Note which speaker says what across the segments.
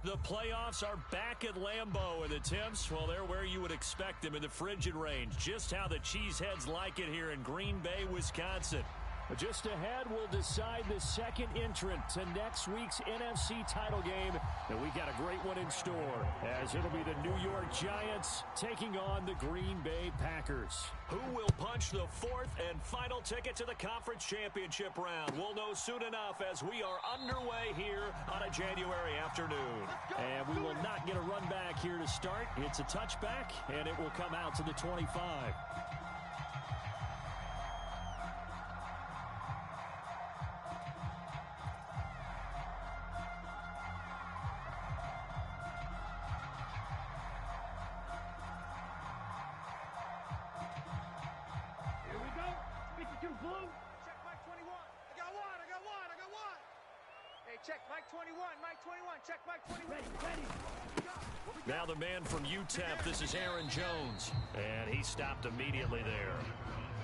Speaker 1: The playoffs are back at Lambeau, and the temps, well, they're where you would expect them in the frigid range. Just how the Cheeseheads like it here in Green Bay, Wisconsin.
Speaker 2: Just ahead, we'll decide the second entrant to next week's NFC title game. And we got a great one in store, as it'll be the New York Giants taking on the Green Bay Packers.
Speaker 1: Who will punch the fourth and final ticket to the conference championship round? We'll know soon enough as we are underway here on a January afternoon.
Speaker 2: And we will not get a run back here to start. It's a touchback, and it will come out to the 25.
Speaker 1: Now the man from UTEP, this is Aaron Jones. And he stopped immediately there.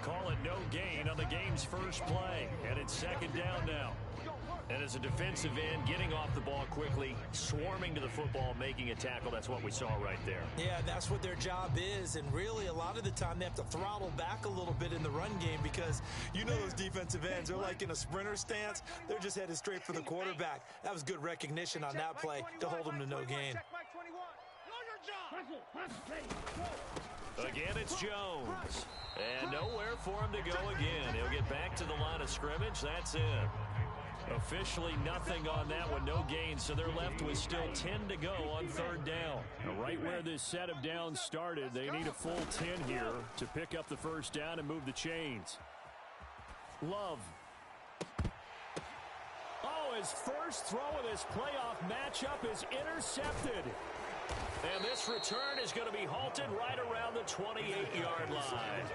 Speaker 1: Call it no gain on the game's first play. And it's second down now. And as a defensive end, getting off the ball quickly, swarming to the football, making a tackle, that's what we saw right there.
Speaker 3: Yeah, that's what their job is. And really, a lot of the time, they have to throttle back a little bit in the run game because you know those defensive ends, they're like in a sprinter stance. They're just headed straight for the quarterback. That was good recognition on that play to hold them to no gain.
Speaker 1: Again, it's Jones. And nowhere for him to go again. He'll get back to the line of scrimmage. That's it. Officially nothing on that one, no gain, so they're left with still 10 to go on third down.
Speaker 2: Now, right where this set of downs started, they need a full 10 here to pick up the first down and move the chains. Love. Oh, his first throw of this playoff matchup is intercepted.
Speaker 1: And this return is going to be halted right around the 28-yard line.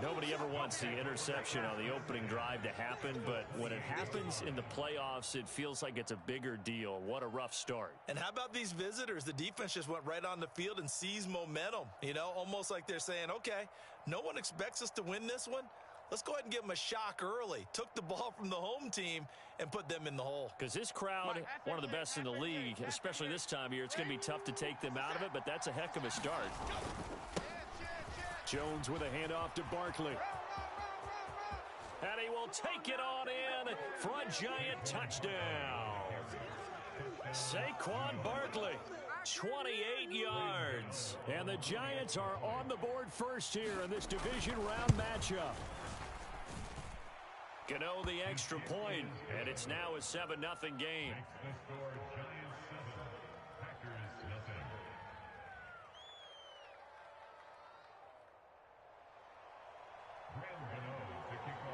Speaker 1: Nobody ever wants the interception on the opening drive to happen, but when it happens in the playoffs, it feels like it's a bigger deal. What a rough start.
Speaker 3: And how about these visitors? The defense just went right on the field and seized momentum. You know, almost like they're saying, okay, no one expects us to win this one. Let's go ahead and give them a shock early. Took the ball from the home team and put them in the hole.
Speaker 1: Because this crowd, one of the best in the league, especially this time of year, it's going to be tough to take them out of it, but that's a heck of a start.
Speaker 2: Jones with a handoff to Barkley.
Speaker 1: And he will take it on in for a Giant touchdown. Saquon Barkley, 28 yards.
Speaker 2: And the Giants are on the board first here in this division round matchup.
Speaker 1: Gano the extra point, and it's now a 7-0 game.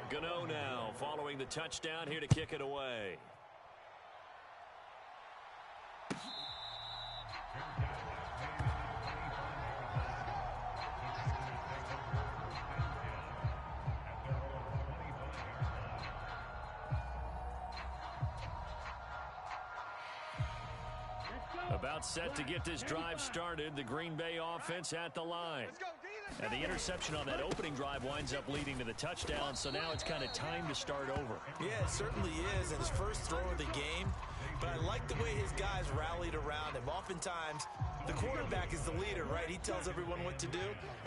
Speaker 1: Gano now following the touchdown here to kick it away. About set to get this drive started, the Green Bay offense at the line. And the interception on that opening drive winds up leading to the touchdown, so now it's kind of time to start over.
Speaker 3: Yeah, it certainly is, and his first throw of the game. But I like the way his guys rallied around him. Oftentimes, the quarterback is the leader, right? He tells everyone what to do.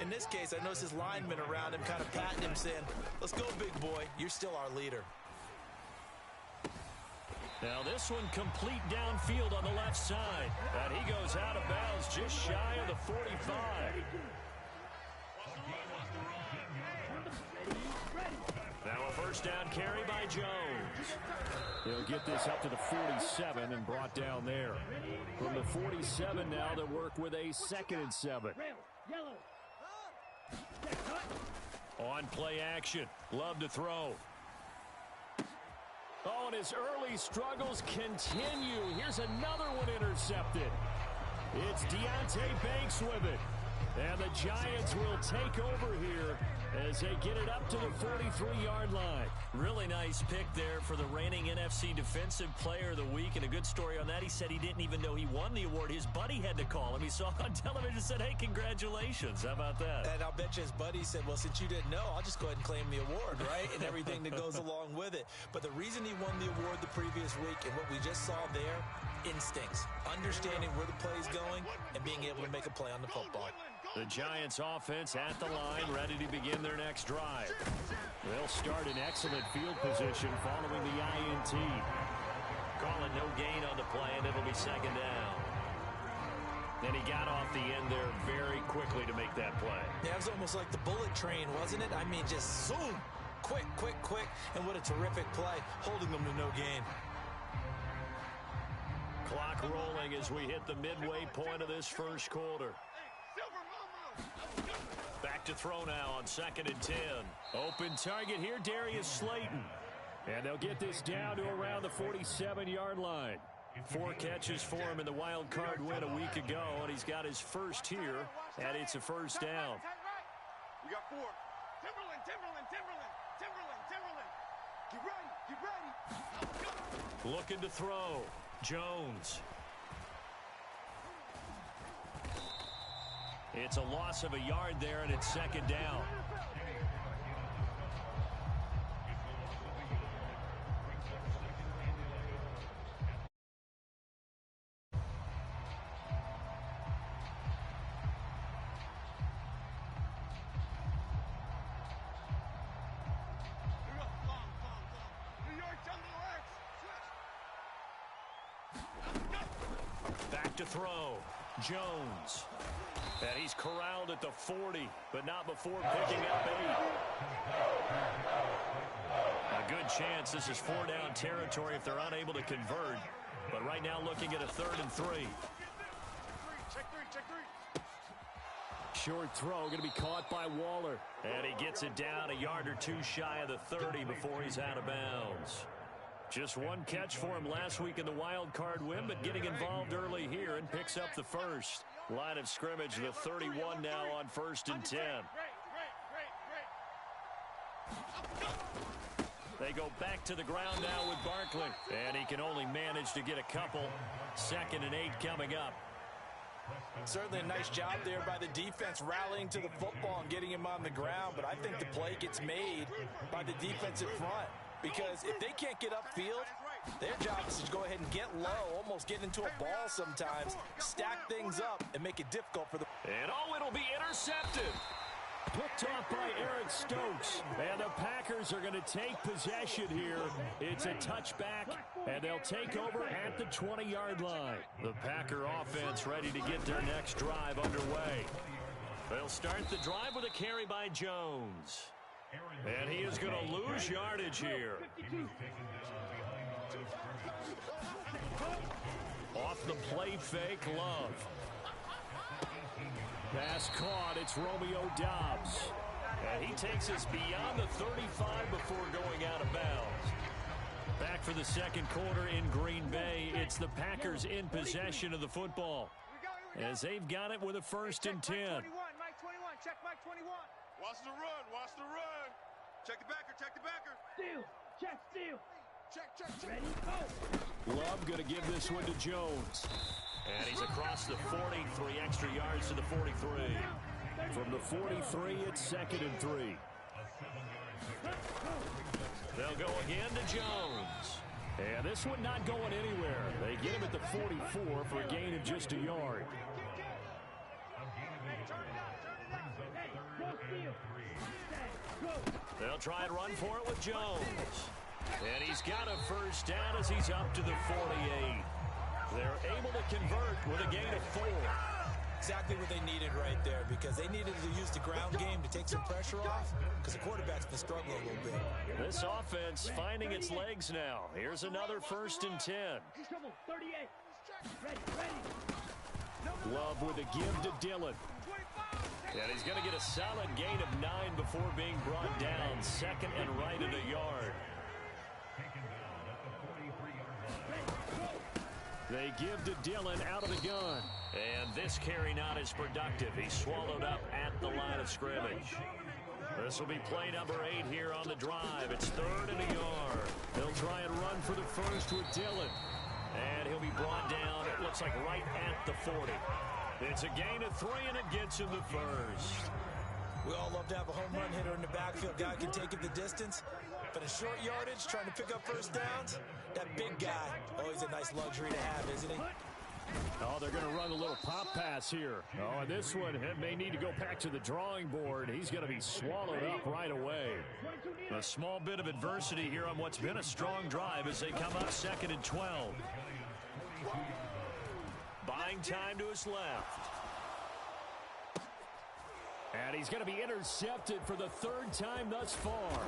Speaker 3: In this case, I noticed his linemen around him kind of patting him, saying, let's go, big boy. You're still our leader.
Speaker 1: Now this one complete downfield on the left side. And he goes out of bounds just shy of the 45. Now a first down carry by Jones.
Speaker 2: They'll get this up to the 47 and brought down there. From the 47 now, they'll work with a 2nd and 7.
Speaker 1: On play action. Love to throw.
Speaker 2: Oh, and his early struggles continue. Here's another one intercepted. It's Deonte Banks with it. And the Giants will take over here as they get it up to the 43-yard line.
Speaker 1: Really nice pick there for the reigning NFC Defensive Player of the Week. And a good story on that, he said he didn't even know he won the award. His buddy had to call him. He saw it on television and said, hey, congratulations. How about that?
Speaker 3: And I'll bet you his buddy said, well, since you didn't know, I'll just go ahead and claim the award, right? And everything that goes along with it. But the reason he won the award the previous week and what we just saw there, instincts, understanding where the play is going, and being able to make a play on the football.
Speaker 2: The Giants offense at the line, ready to begin their next drive. They'll start in excellent field position following the INT.
Speaker 1: Calling no gain on the play, and it'll be second down.
Speaker 2: And he got off the end there very quickly to make that play.
Speaker 3: Yeah, it was almost like the bullet train, wasn't it? I mean, just zoom, quick, quick, quick, and what a terrific play, holding them to no gain.
Speaker 2: Clock rolling as we hit the midway point of this first quarter. Back to throw now on 2nd and 10. Open target here, Darius Slayton. And they'll get this down to around the 47-yard line. 4 catches for him in the wild card win a week ago, and he's got his first here, and it's a first down.
Speaker 4: We got 4. Timberland. Get ready.
Speaker 2: Looking to throw. Jones. It's a loss of a yard there, and it's second down. Back to throw. Jones. And he's corralled at the 40, but not before picking up 8. A good chance this is 4-down territory if they're unable to convert. But right now looking at a 3rd and 3.
Speaker 4: Check three.
Speaker 2: Short throw going to be caught by Waller. And he gets it down a yard or 2 shy of the 30 before he's out of bounds. Just 1 catch for him last week in the wild card win, but getting involved early here and picks up the first. Line of scrimmage, the 31 now on 1st and 10. They go back to the ground now with Barkley. And he can only manage to get a couple. 2nd and 8 coming up.
Speaker 3: Certainly a nice job there by the defense rallying to the football and getting him on the ground. But I think the play gets made by the defensive front. Because if they can't get upfield, their job is to go ahead and get low, almost get into a ball sometimes, stack things up, and make it difficult for them.
Speaker 2: And it'll be intercepted. Picked off by Eric Stokes. And the Packers are going to take possession here. It's a touchback, and they'll take over at the 20-yard line. The Packer offense ready to get their next drive underway. They'll start the drive with a carry by Jones. And he is going to lose yardage here. Off the play fake, Love. Pass caught, it's Romeo Doubs. And he takes us beyond the 35 before going out of bounds. Back for the second quarter in Green Bay. It's the Packers in possession of the football, as they've got it with a 1st and 10.
Speaker 4: Mike 21, check Mike 21. Watch the run. Check the backer. Steal. Check. Ready, go.
Speaker 2: Love going to give this one to Jones. And he's across the 40, 3 extra yards to the 43. From the 43, it's 2nd and 3. They'll go again to Jones. And this one not going anywhere. They get him at the 44 for a gain of just a yard. They'll try and run for it with Jones. And he's got a first down as he's up to the 48. They're able to convert with a gain of 4.
Speaker 3: Exactly what they needed right there, because they needed to use the ground game to take some pressure off, because the quarterback's been struggling a little bit.
Speaker 2: This offense finding its legs now. Here's another 1st and 10. Love with a give to Dillon. And he's going to get a solid gain of 9 before being brought down. 2nd and right at a yard. They give to Dillon out of the gun. And this carry not as productive. He's swallowed up at the line of scrimmage. This will be play number 8 here on the drive. It's 3rd and a yard. They'll try and run for the first with Dillon. And he'll be brought down, it looks like right at the 40. It's a gain of 3, and it gets him the first.
Speaker 3: We all love to have a home run hitter in the backfield. Guy can take it the distance. But in short yardage, trying to pick up first downs, that big guy, always a nice luxury to have, isn't he?
Speaker 2: Oh, they're going to run a little pop pass here. Oh, and this one may need to go back to the drawing board. He's going to be swallowed up right away. A small bit of adversity here on what's been a strong drive as they come up 2nd and 12. Buying time to his left. And he's going to be intercepted for the 3rd time thus far.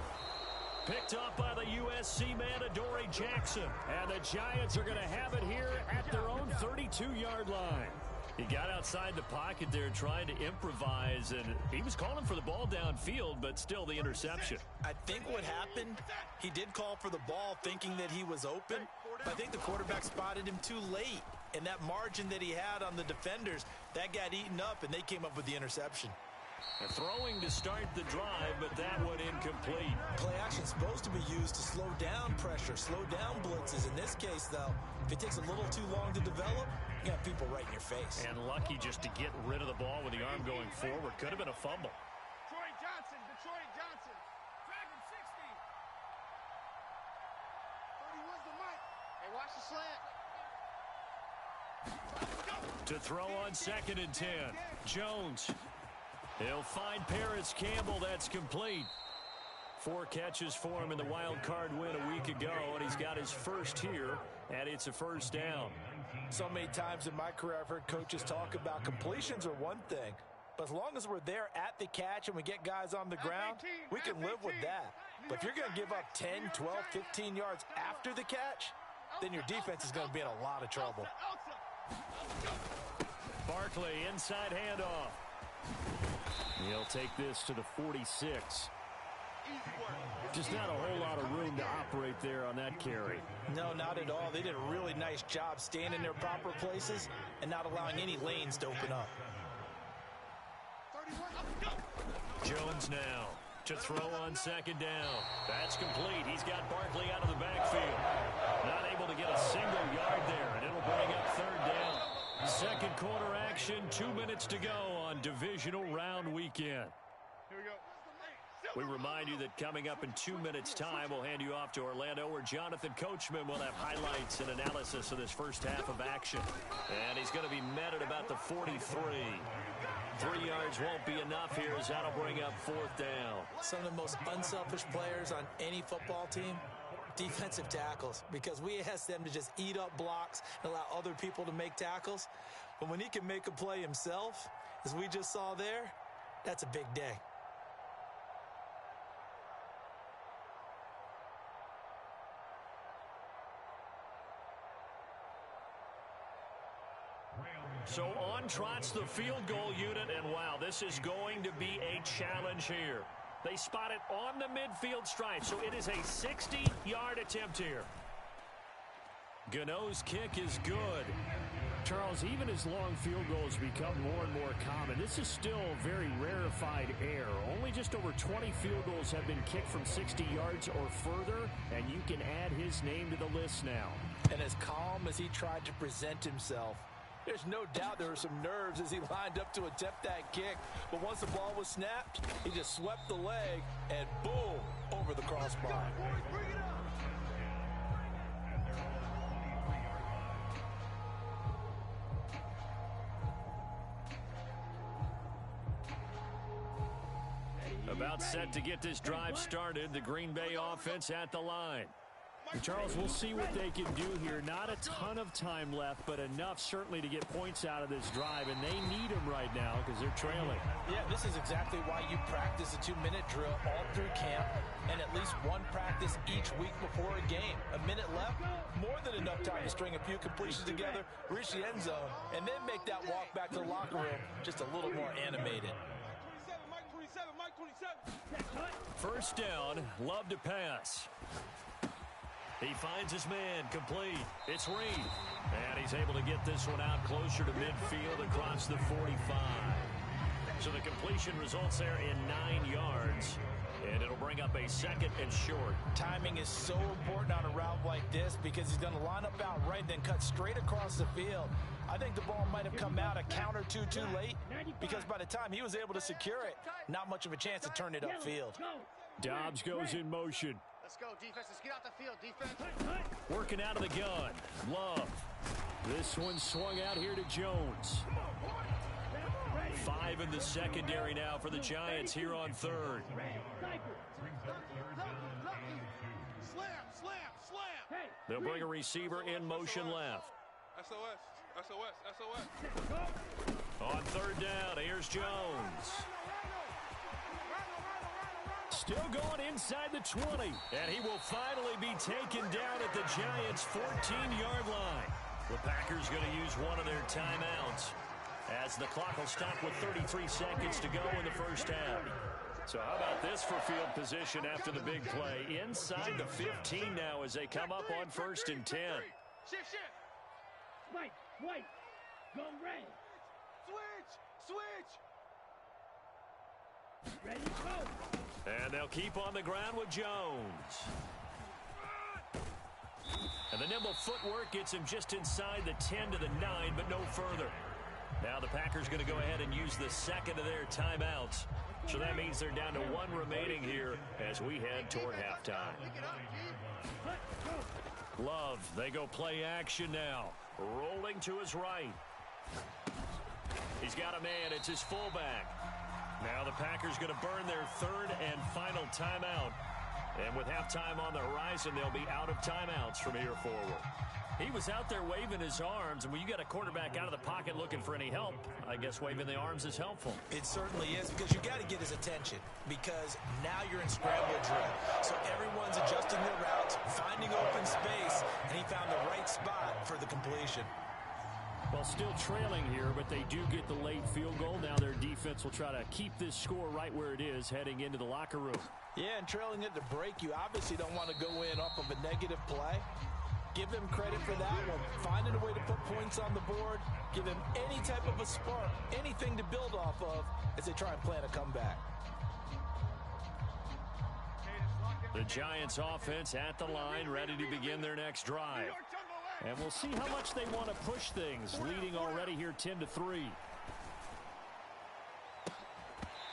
Speaker 2: Picked up by the USC man, Adoree Jackson. And the Giants are going to have it here at their own 32-yard line. He got outside the pocket there trying to improvise, and he was calling for the ball downfield, but still the interception.
Speaker 3: I think what happened, he did call for the ball thinking that he was open, but I think the quarterback spotted him too late. And that margin that he had on the defenders, that got eaten up, and they came up with the interception.
Speaker 2: They're throwing to start the drive, but that one incomplete.
Speaker 3: Play action is supposed to be used to slow down pressure, slow down blitzes. In this case, though, if it takes a little too long to develop, you got people right in your face.
Speaker 2: And lucky just to get rid of the ball with the arm going forward. Could have been a fumble.
Speaker 4: Detroit Johnson. Drag him 60. 31's the mic. Hey, watch the slant.
Speaker 2: To throw on 2nd and 10. Jones. He'll find Paris Campbell. That's complete. 4 catches for him in the wild card win a week ago, and he's got his first here, and it's a first down.
Speaker 3: So many times in my career I've heard coaches talk about completions are one thing, but as long as we're there at the catch and we get guys on the ground, we can live with that. But if you're going to give up 10, 12, 15 yards after the catch, then your defense is going to be in a lot of trouble.
Speaker 2: Barkley, inside handoff. He'll take this to the 46. Just not a whole lot of room to operate there on that carry.
Speaker 3: No, not at all. They did a really nice job staying in their proper places and not allowing any lanes to open up.
Speaker 2: Jones now to throw on 2nd down. That's complete. He's got Barkley out of the backfield. Not able to get a single yard there, and it'll bring up 3rd down. 2nd quarter action, 2 minutes to go on divisional round weekend.
Speaker 4: Here we go.
Speaker 2: We remind you that coming up in 2 minutes' time, we'll hand you off to Orlando, where Jonathan Coachman will have highlights and analysis of this first half of action. And he's going to be met at about the 43. 3 yards won't be enough here, as that'll bring up 4th down.
Speaker 3: Some of the most unselfish players on any football team, defensive tackles, because we ask them to just eat up blocks and allow other people to make tackles. But when he can make a play himself, as we just saw there, that's a big day.
Speaker 2: So on trots the field goal unit, and wow, this is going to be a challenge here. They spot it on the midfield stripe, so it is a 60-yard attempt here. Gano's kick is good. Charles, even as long field goals become more and more common, this is still very rarefied air. Only just over 20 field goals have been kicked from 60 yards or further, and you can add his name to the list now.
Speaker 3: And as calm as he tried to present himself, there's no doubt there were some nerves as he lined up to attempt that kick. But once the ball was snapped, he just swept the leg and boom, over the crossbar.
Speaker 2: About set to get this drive started, the Green Bay offense at the line. And Charles, we'll see what they can do here. Not a ton of time left, but enough certainly to get points out of this drive, and they need them right now because they're trailing.
Speaker 3: Yeah, this is exactly why you practice a 2-minute drill all through camp and at least one practice each week before a game. A minute left, more than enough time to string a few completions together, reach the end zone, and then make that walk back to the locker room just a little more animated.
Speaker 2: First down, Love to pass. He finds his man, complete. It's Reed. And he's able to get this one out closer to midfield across the 45.
Speaker 1: So the completion results there in 9 yards. And it'll bring up a second and short.
Speaker 3: Timing is so important on a route like this because he's going to line up out right, then cut straight across the field. I think the ball might have come out a count or two too late because by the time he was able to secure it, not much of a chance to turn it upfield.
Speaker 2: Dobbs goes in motion.
Speaker 4: Let's go, defense. Let's get out the field, defense.
Speaker 2: Working out of the gun. Love. This one swung out here to Jones.
Speaker 1: 5 in the secondary now for the Giants here on third.
Speaker 4: Slam.
Speaker 1: They'll bring a receiver in motion left.
Speaker 4: SOS.
Speaker 1: On third down, here's Jones.
Speaker 2: Still going inside the 20.
Speaker 1: And he will finally be taken down at the Giants' 14-yard line. The Packers going to use one of their timeouts, as the clock will stop with 33 seconds to go in the first half. So how about this for field position after the big play? Inside the 15 now as they come up on 1st and 10.
Speaker 4: Shift. Wait. Go red. Switch. Ready, go.
Speaker 1: And they'll keep on the ground with Jones. And the nimble footwork gets him just inside the 10 to the 9, but no further. Now the Packers going to go ahead and use the second of their timeouts. So that means they're down to 1 remaining here as we head toward halftime. Love, they go play action now. Rolling to his right. He's got a man. It's his fullback. Now the Packers going to burn their 3rd and final timeout. And with halftime on the horizon, they'll be out of timeouts from here forward. He was out there waving his arms, and when you got a quarterback out of the pocket looking for any help, I guess waving the arms is helpful.
Speaker 3: It certainly is, because you got to get his attention, because now you're in scramble drill. So everyone's adjusting their routes, finding open space, and he found the right spot for the completion.
Speaker 2: Well, still trailing here, but they do get the late field goal. Now their defense will try to keep this score right where it is heading into the locker room. Yeah, and trailing it to break, you obviously don't want to go in off of a negative play. Give them credit for that one. Finding a way to put points on the board. Give them any type of a spark, anything to build off of as they try and plan a comeback.
Speaker 1: The Giants offense at the line, ready to begin their next drive.
Speaker 2: And we'll see how much they want to push things, leading already here 10-3.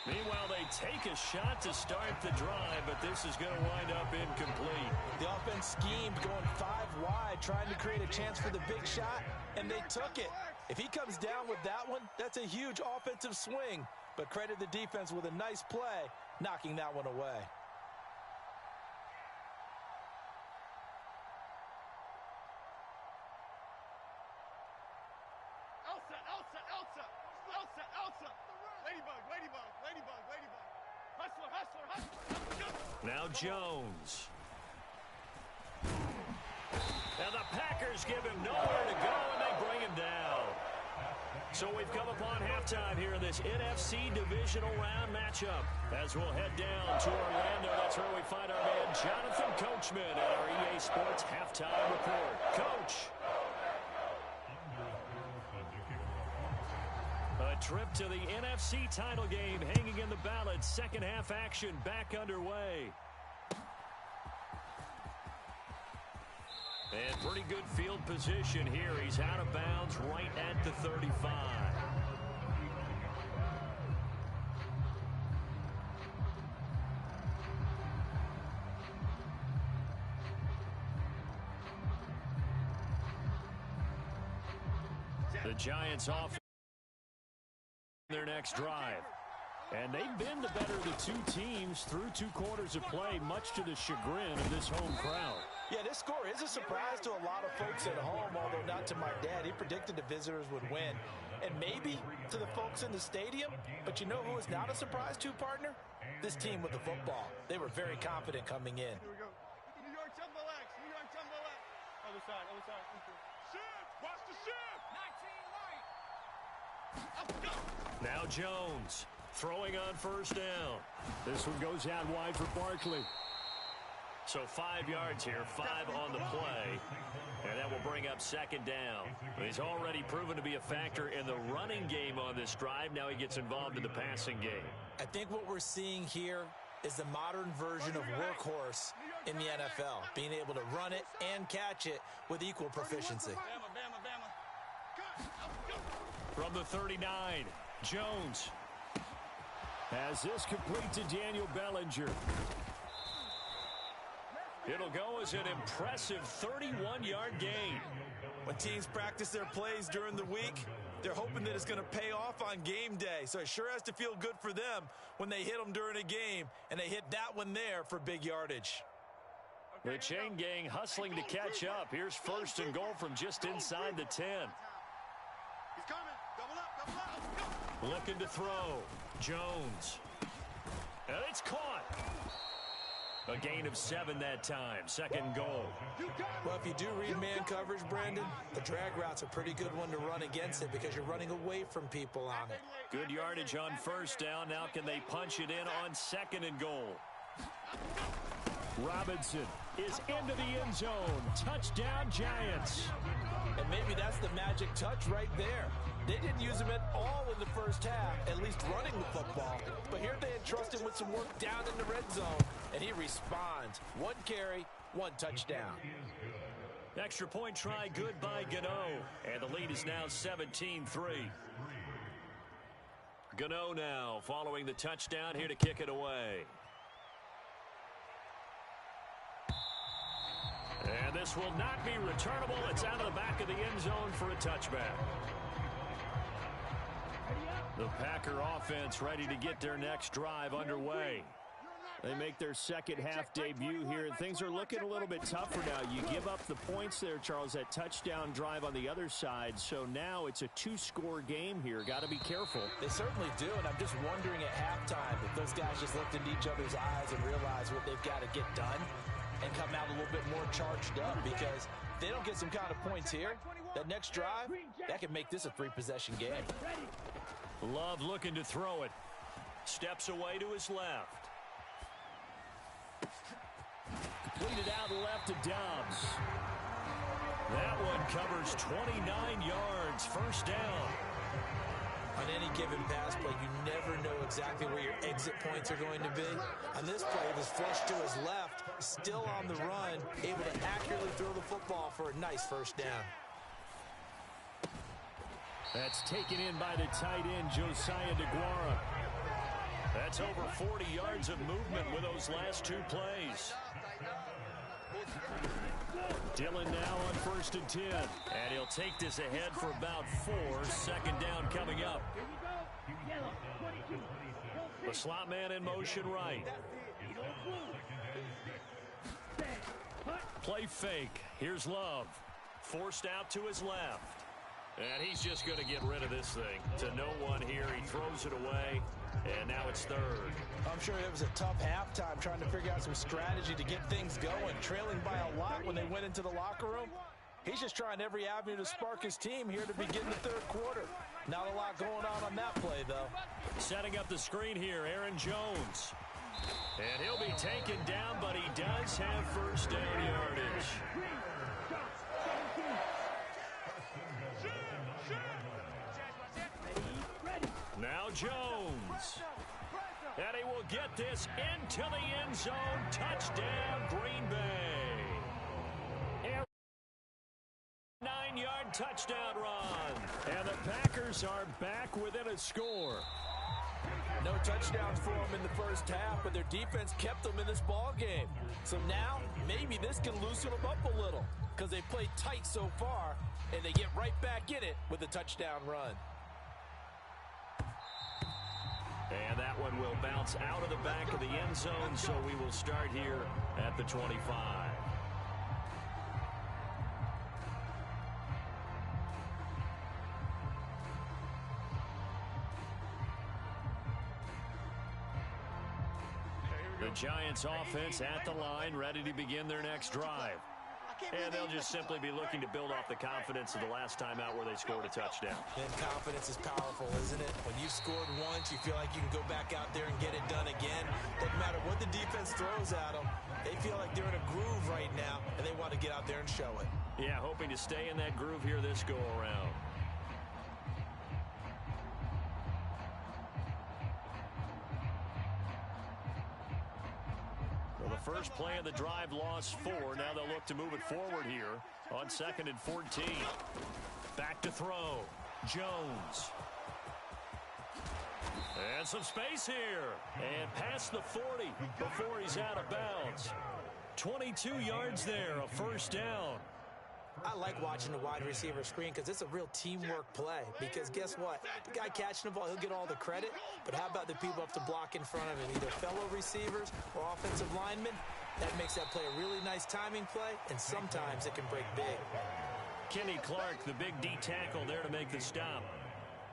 Speaker 1: Meanwhile, they take a shot to start the drive, but this is going to wind up incomplete.
Speaker 3: The offense schemed, going 5 wide, trying to create a chance for the big shot, and they took it. If he comes down with that one, that's a huge offensive swing. But credit the defense with a nice play, knocking that one away.
Speaker 4: Elsa. Ladybug. Hustler.
Speaker 1: Now Jones. And the Packers give him nowhere to go, and they bring him down. So we've come upon halftime here in this NFC Divisional Round matchup. As we'll head down to Orlando, that's where we find our man Jonathan Coachman at our EA Sports Halftime Report. Coach. A trip to the NFC title game hanging in the balance. Second half action back underway. And pretty good field position here. He's out of bounds right at the 35. The Giants off their next drive. And they've been the better of the two teams through 2 quarters of play, much to the chagrin of this home crowd.
Speaker 3: Yeah, this score is a surprise to a lot of folks at home, although not to my dad. He predicted the visitors would win. And maybe to the folks in the stadium. But you know who is not a surprise to, partner? This team with the football. They were very confident coming in.
Speaker 4: Here we go. New York tumble X. Other side. Shift. Watch the shift. 19 right. Up, go.
Speaker 1: Now Jones throwing on first down.
Speaker 2: This one goes out wide for Barkley.
Speaker 1: So 5 yards here, 5 on the play. And that will bring bring up second down. He's already proven to be a factor in the running game on this drive. Now he gets involved in the passing game.
Speaker 3: I think what we're seeing here is the modern version of workhorse in the NFL, being able to run it and catch it with equal proficiency.
Speaker 1: From the 39, Jones
Speaker 2: has this complete to Daniel Bellinger.
Speaker 1: It'll go as an impressive 31-yard gain.
Speaker 3: When teams practice their plays during the week, they're hoping that it's going to pay off on game day. So it sure has to feel good for them when they hit them during a game, and they hit that one there for big yardage.
Speaker 1: The chain gang hustling to catch up. Here's first and goal from just inside the 10.
Speaker 4: He's coming. Double up, double up. Go.
Speaker 1: Looking to throw. Jones. And it's caught. A gain of 7 that time. Second goal.
Speaker 3: Well, if you do read man coverage, Brandon, the drag route's a pretty good one to run against it because you're running away from people on it.
Speaker 1: Good yardage on first down. Now can they punch it in on second and goal?
Speaker 2: Robinson is into the end zone. Touchdown, Giants.
Speaker 3: And maybe that's the magic touch right there. They didn't use him at all in the first half, at least running the football. But here they entrust him with some work down in the red zone, and he responds. 1 carry, 1 touchdown.
Speaker 1: Extra point try good by Gano. And the lead is now 17-3. Gano now following the touchdown here to kick it away. And this will not be returnable. It's out of the back of the end zone for a touchback. The Packer offense ready to get their next drive underway.
Speaker 2: They make their second half debut here, and things are looking a little bit tougher now. You give up the points there, Charles, that touchdown drive on the other side. So now it's a 2-score game here. Got to be careful.
Speaker 3: They certainly do, and I'm just wondering at halftime if those guys just looked into each other's eyes and realized what they've got to get done and come out a little bit more charged up, because if they don't get some kind of points here, that next drive, that could make this a 3-possession game.
Speaker 1: Love looking to throw it. Steps away to his left.
Speaker 2: Completed out left to Dobbs.
Speaker 1: That one covers 29 yards. First down.
Speaker 3: On any given pass play, you never know exactly where your exit points are going to be. On this play, it was flushed to his left, still on the run, able to accurately throw the football for a nice first down.
Speaker 2: That's taken in by the tight end, Josiah DeGuara.
Speaker 1: That's over 40 yards of movement with those last 2 plays.
Speaker 2: Dillon now on 1st and 10.
Speaker 1: And he'll take this ahead for about 4. Second down coming up. The slot man in motion right. Play fake. Here's Love. Forced out to his left. And he's just going to get rid of this thing. To no one here. He throws it away. And now it's 3rd.
Speaker 3: I'm sure it was a tough halftime trying to figure out some strategy to get things going. Trailing by a lot when they went into the locker room. He's just trying every avenue to spark his team here to begin the 3rd quarter. Not a lot going on that play, though.
Speaker 1: Setting up the screen here, Aaron Jones. And he'll be taken down, but he does have first down yardage. Now Jones. And he will get this into the end zone. Touchdown, Green Bay. 9-yard touchdown run.
Speaker 2: And the Packers are back within a score.
Speaker 3: No touchdowns for them in the first half, but their defense kept them in this ball game. So now, maybe this can loosen them up a little, because they played tight so far, and they get right back in it with a touchdown run.
Speaker 1: And that one will bounce out of the back of the end zone, so we will start here at the 25. The Giants offense at the line, ready to begin their next drive. And they'll just simply be looking to build off the confidence of the last time out where they scored a touchdown.
Speaker 3: And confidence is powerful, isn't it? When you've scored once, you feel like you can go back out there and get it done again. Doesn't matter what the defense throws at them. They feel like they're in a groove right now, and they want to get out there and show it.
Speaker 1: Yeah, hoping to stay in that groove here this go-around. Well, the first play of the drive lost 4. Now they'll look to move it forward here on 2nd and 14. Back to throw. Jones. And some space here. And past the 40 before he's out of bounds. 22 yards there, a first down.
Speaker 3: I like watching the wide receiver screen because it's a real teamwork play. Because guess what? The guy catching the ball, he'll get all the credit. But how about the people up to block in front of him? Either fellow receivers or offensive linemen. That makes that play a really nice timing play, and sometimes it can break big.
Speaker 1: Kenny Clark, the big D tackle there to make the stop.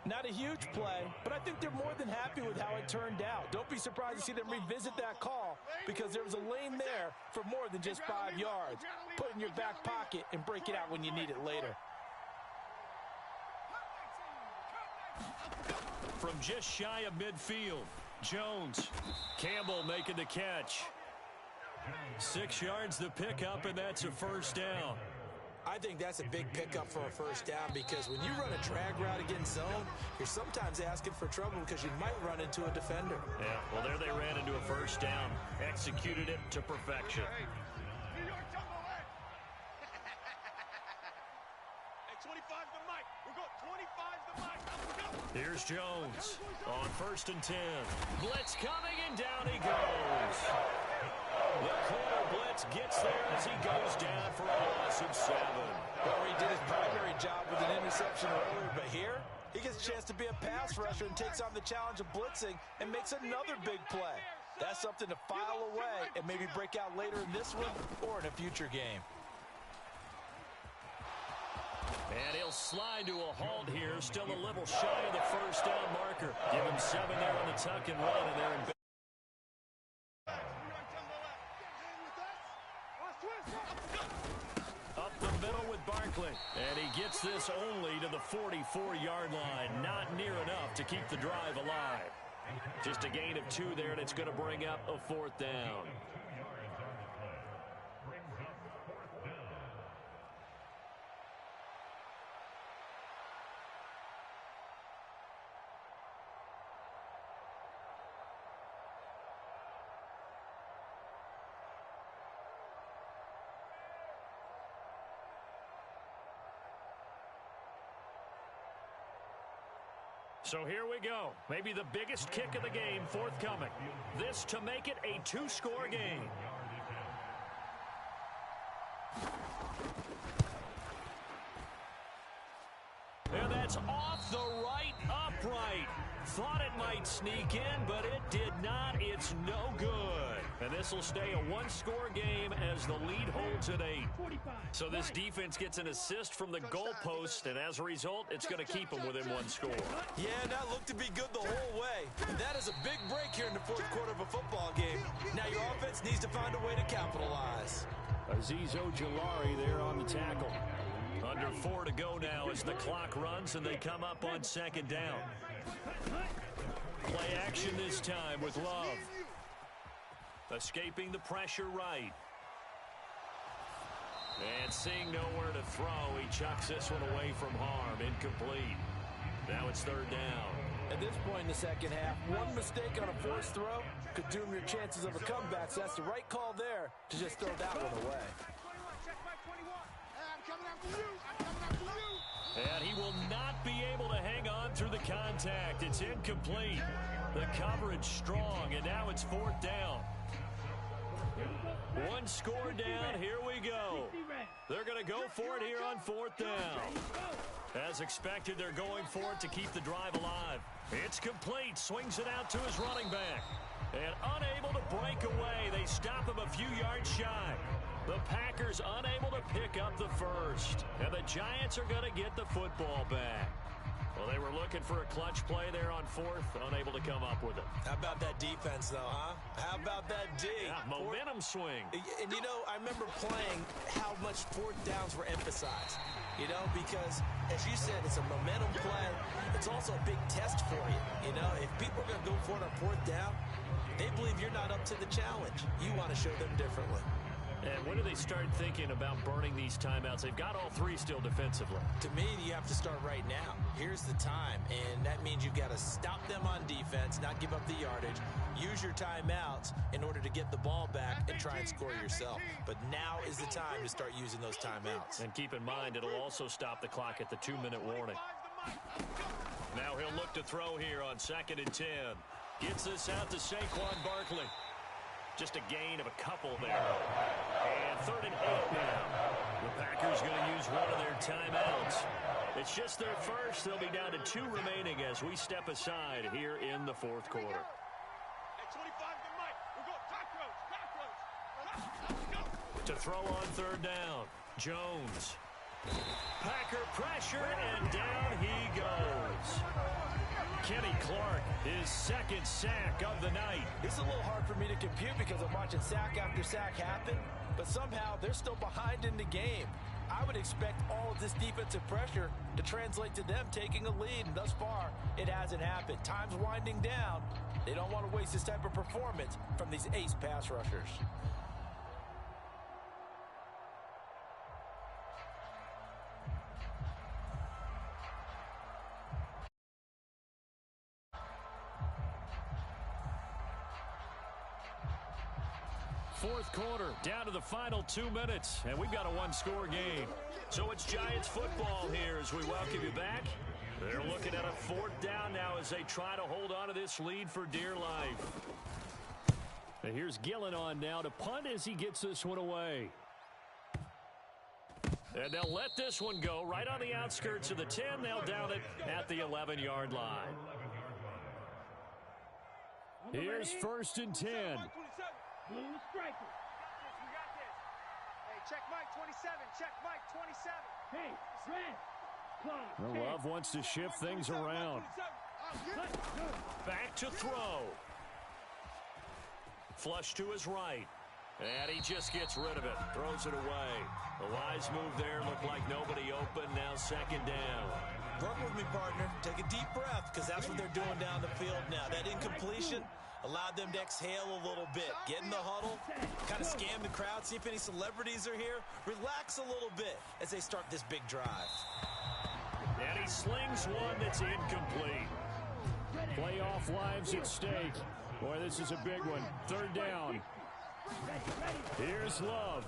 Speaker 5: Not a huge play, but I think they're more than happy with how it turned out. Don't be surprised to see them revisit that call because there was a lane there for more than just 5 yards. Put it in your back pocket and break it out when you need it later.
Speaker 1: From just shy of midfield, Jones. Campbell making the catch. 6 yards the pickup, and that's a first down.
Speaker 3: I think that's a big pickup for a first down because when you run a drag route against zone, you're sometimes asking for trouble because you might run into a defender.
Speaker 1: Yeah, well, there they ran into a first down. Executed it to perfection.
Speaker 4: Hey, New York jumbo, hey. Hey, 25's the mic. We're going 25's the mic.
Speaker 1: Here's Jones on 1st and 10. Blitz coming, and down he goes. The corner blitz gets there as he goes down for a loss of 7.
Speaker 5: Well, he did his primary job with an interception earlier, but here he gets a chance to be a pass rusher and takes on the challenge of blitzing and makes another big play. That's something to file away and maybe break out later in this one or in a future game.
Speaker 1: And he'll slide to a halt here, still a little shy of the first down marker. Give him 7 there on the tuck and run, and they're in. Up the middle with Barkley, and he gets this only to the 44-yard line. Not near enough to keep the drive alive. Just a gain of 2 there, and it's going to bring up a 4th down. So here we go. Maybe the biggest kick of the game forthcoming. This to make it a 2-score game. And that's off the right upright. Thought it might sneak in, but it did not. It's no good. And this will stay a 1-score game as the lead holds at 8. So this defense gets an assist from the goalpost, and as a result, it's going to keep them within 1 score.
Speaker 3: Yeah, that looked to be good the whole way. And that is a big break here in the 4th quarter of a football game. Now your offense needs to find a way to capitalize.
Speaker 2: Azeez Ojulari there on the tackle.
Speaker 1: Under 4 to go now as the clock runs, and they come up on 2nd down. Play action this time with Love. Escaping the pressure right. And seeing nowhere to throw, he chucks this one away from harm. Incomplete. Now it's 3rd down.
Speaker 5: At this point in the second half, one mistake on a forced throw could doom your chances of a comeback. So that's the right call there to just throw that one away.
Speaker 1: And he will not be able to hang on through the contact. It's incomplete. The coverage strong, and now it's 4th down. 1 score down, here we go. They're going to go for it here on 4th down. As expected, they're going for it to keep the drive alive. It's complete, swings it out to his running back. And unable to break away, they stop him a few yards shy. The Packers unable to pick up the first. And the Giants are going to get the football back. Well, they were looking for a clutch play there on 4th, unable to come up with it.
Speaker 3: How about that defense, though, huh? How about that D?
Speaker 1: Yeah, momentum swing.
Speaker 3: And, you know, I remember playing how much 4th downs were emphasized. You know, because, as you said, it's a momentum play. It's also a big test for you. You know, if people are going to go for it on 4th down, they believe you're not up to the challenge. You want to show them differently.
Speaker 1: And when do they start thinking about burning these timeouts? They've got all three still defensively.
Speaker 3: To me, you have to start right now. Here's the time, and that means you've got to stop them on defense, not give up the yardage, use your timeouts in order to get the ball back and try and score yourself. But now is the time to start using those timeouts. And keep in mind, it'll also stop the clock at the 2-minute warning.
Speaker 1: Now he'll look to throw here on 2nd and 10. Gets this out to Saquon Barkley. Just a gain of a couple there. And 3rd and 8 now. The Packers going to use one of their timeouts. It's just their first. They'll be down to 2 remaining as we step aside here in the 4th quarter. To throw on 3rd down, Jones. Packer pressure, and down he goes. Kenny Clark, his 2nd sack of the night.
Speaker 5: It's a little hard for me to compute because I'm watching sack after sack happen, but somehow they're still behind in the game. I would expect all of this defensive pressure to translate to them taking a lead, and thus far, it hasn't happened. Time's winding down. They don't want to waste this type of performance from these ace pass rushers.
Speaker 1: Fourth quarter, down to the final 2 minutes, and we've got a 1-score game. So it's Giants football here as we welcome you back. They're looking at a 4th down now as they try to hold on to this lead for dear life. And here's Gillen on now to punt as he gets this one away. And they'll let this one go right on the outskirts of the 10. They'll down it at the 11-yard line. Here's 1st and 10.
Speaker 4: Blue striker. We got this. Hey, check Mike 27. Check Mike 27. Hey, red.
Speaker 1: Well, Love wants to shift things around. Back to throw. Flush to his right. And he just gets rid of it. Throws it away. A wise move there. Looked like nobody open. Now 2nd down.
Speaker 3: Work with me, partner. Take a deep breath, because that's what they're doing down the field now. That incompletion allowed them to exhale a little bit. Get in the huddle, kind of scan the crowd, see if any celebrities are here. Relax a little bit as they start this big drive.
Speaker 1: And he slings one that's incomplete. Playoff lives at stake. Boy, this is a big one. 3rd down. Here's Love.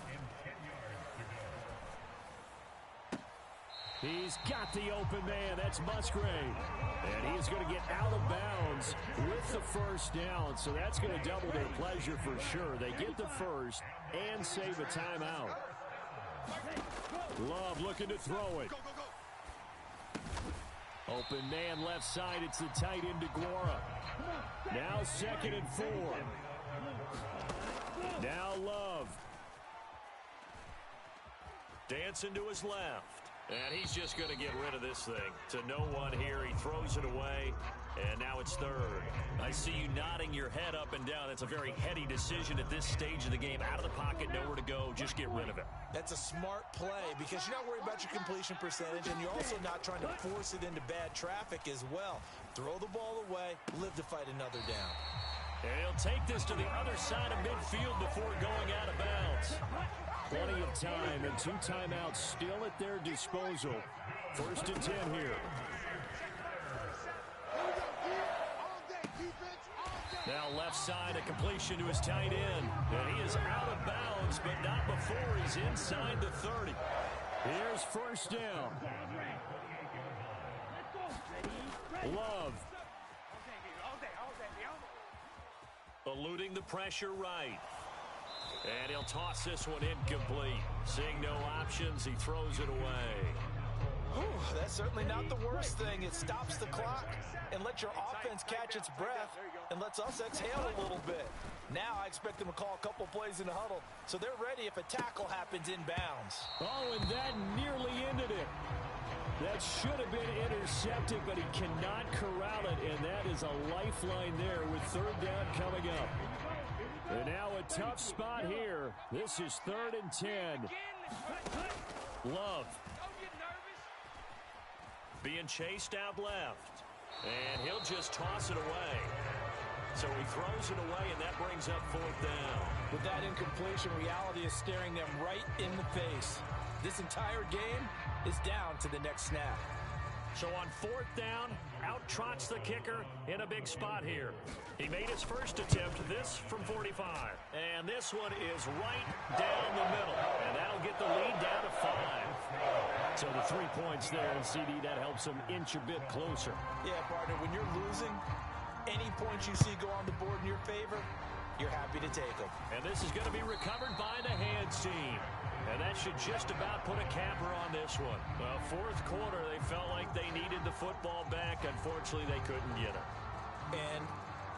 Speaker 1: He's got the open man. That's Musgrave. And he's going to get out of bounds with the 1st down. So that's going to double their pleasure for sure. They get the 1st and save a timeout. Love looking to throw it. Open man left side. It's the tight end DeGuara. Now 2nd and 4. Now Love. Dancing to his left. And he's just going to get rid of this thing. To no one here. He throws it away. And now it's 3rd. I see you nodding your head up and down. That's a very heady decision at this stage of the game. Out of the pocket, nowhere to go. Just get rid of it.
Speaker 3: That's a smart play because you're not worried about your completion percentage, and you're also not trying to force it into bad traffic as well. Throw the ball away. Live to fight another down.
Speaker 1: And he'll take this to the other side of midfield before going out of bounds. Plenty of time and 2 timeouts still at their disposal. 1st and 10 here. Now left side, a completion to his tight end. And he is out of bounds, but not before he's inside the 30. Here's 1st down. Love. Eluding the pressure right. And he'll toss this one incomplete. Seeing no options, he throws it away.
Speaker 5: Whew, that's certainly not the worst thing. It stops the clock and lets your offense catch its breath and lets us exhale a little bit. Now I expect them to call a couple plays in the huddle, so they're ready if a tackle happens inbounds.
Speaker 1: Oh, and that nearly ended it. That should have been intercepted, but he cannot corral it, and that is a lifeline there with 3rd down coming up. And now a tough spot here. This is 3rd and 10. Love. Being chased out left. And he'll just toss it away. So he throws it away, and that brings up 4th down.
Speaker 5: With that incompletion, reality is staring them right in the face. This entire game is down to the next snap.
Speaker 1: So on 4th down, out trots the kicker in a big spot here. He made his first attempt, this from 45. And this one is right down the middle. And that'll get the lead down to 5.
Speaker 2: So the 3 points there, and CD, that helps him inch a bit closer.
Speaker 5: Yeah, partner, when you're losing, any points you see go on the board in your favor, you're happy to take them.
Speaker 1: And this is going to be recovered by the hands team. And that should just about put a capper on this one. Well, 4th quarter, they felt like they needed the football back. Unfortunately, they couldn't get it.
Speaker 3: And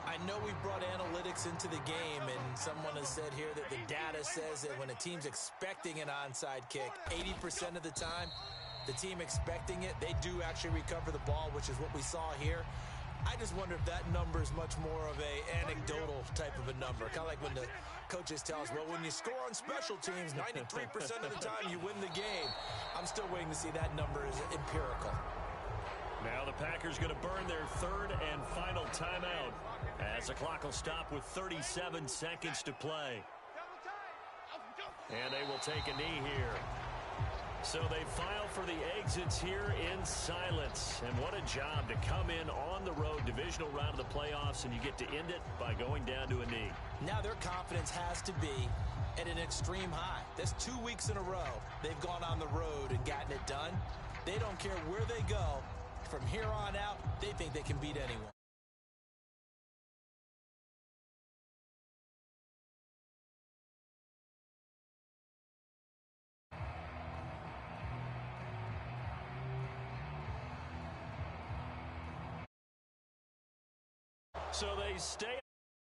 Speaker 3: I know we brought analytics into the game, and someone has said here that the data says that when a team's expecting an onside kick, 80% of the time, the team expecting it, they do actually recover the ball, which is what we saw here. I just wonder if that number is much more of a anecdotal type of a number. Kind of like when the coaches tell us, well, when you score on special teams, 93% of the time you win the game. I'm still waiting to see that number is empirical.
Speaker 1: Now the Packers going to burn their 3rd and final timeout as the clock will stop with 37 seconds to play. And they will take a knee here. So they file for the exits here in silence. And what a job to come in on the road, divisional round of the playoffs, and you get to end it by going down to a knee.
Speaker 3: Now their confidence has to be at an extreme high. That's 2 weeks in a row they've gone on the road and gotten it done. They don't care where they go. From here on out, they think they can beat anyone.
Speaker 1: So they stay